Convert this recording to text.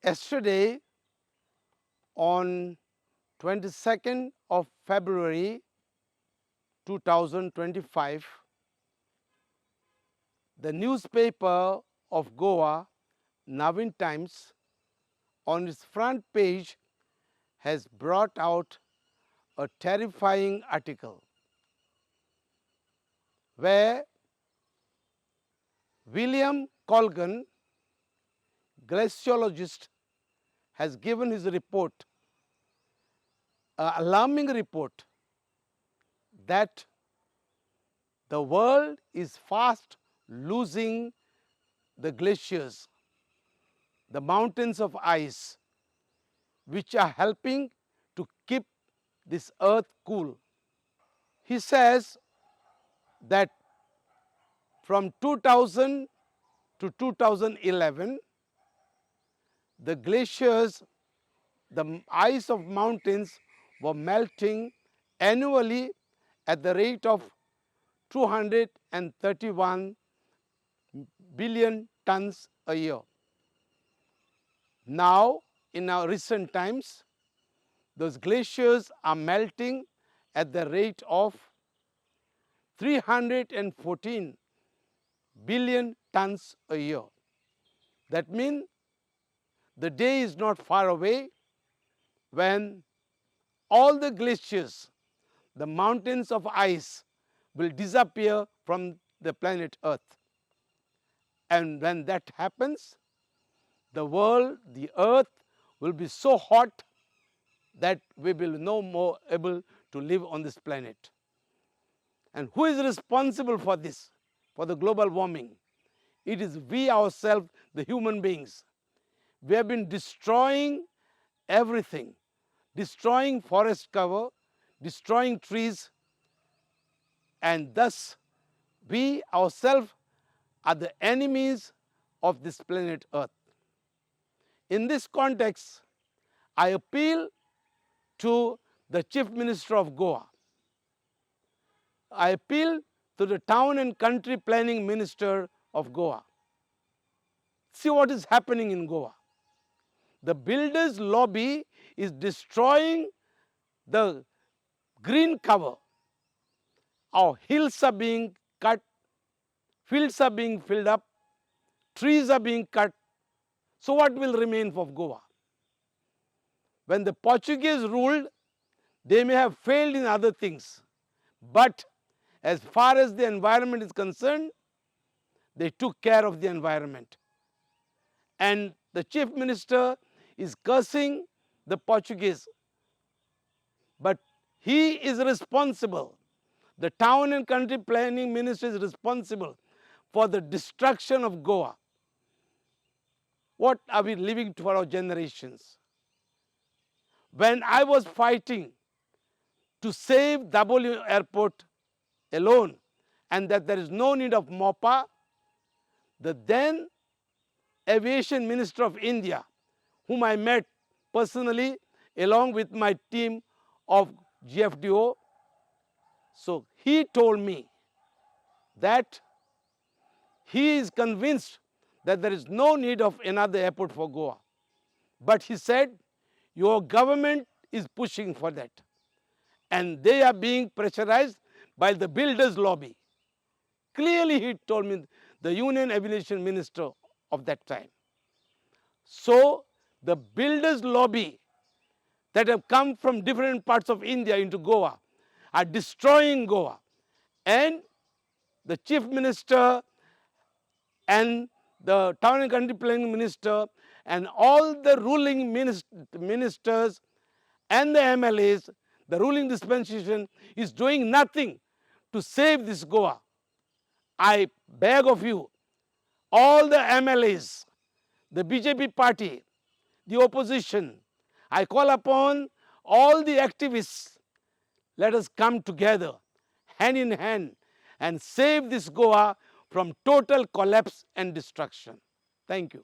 Yesterday, on 22nd of February 2025, the newspaper of Goa, Navin Times, on its front page has brought out a terrifying article where William Colgan, glaciologist, has given his report, an alarming report, that the world is fast losing the glaciers, the mountains of ice, which are helping to keep this earth cool. He says that from 2000 to 2011, the glaciers, the ice of mountains were melting annually at the rate of 231 billion tons a year. Now, in our recent times, those glaciers are melting at the rate of 314 billion tons a year. That means the day is not far away when all the glaciers, the mountains of ice, will disappear from the planet Earth. And when that happens, the world, the earth, will be so hot that we will no more able to live on this planet. And who is responsible for this, for the global warming? It is we ourselves, the human beings. We have been destroying everything, destroying forest cover, destroying trees, and thus we ourselves are the enemies of this planet Earth. In this context, I appeal to the Chief Minister of Goa. I appeal to the Town and Country Planning Minister of Goa. See what is happening in Goa. The builders' lobby is destroying the green cover. Our hills are being cut, fields are being filled up, trees are being cut. So what will remain for Goa? When the Portuguese ruled, they may have failed in other things, but as far as the environment is concerned, they took care of the environment. And the Chief Minister is cursing the Portuguese, but he is responsible. The Town and Country Planning Minister is responsible for the destruction of Goa. What are we leaving for our generations? When I was fighting to save W Airport alone and that there is no need of MOPA, the then Aviation Minister of India, whom I met personally along with my team of GFDO, so he told me that he is convinced that there is no need of another airport for Goa. But he said, your government is pushing for that. And they are being pressurized by the builders' lobby. Clearly he told me, the Union Aviation Minister of that time. So the builders' lobby that have come from different parts of India into Goa are destroying Goa. And the Chief Minister and the Town and Country Planning Minister and all the ruling ministers and the MLAs, the ruling dispensation is doing nothing to save this Goa. I beg of you, all the MLAs, the BJP party, the opposition, I call upon all the activists, let us come together hand in hand and save this Goa from total collapse and destruction. Thank you.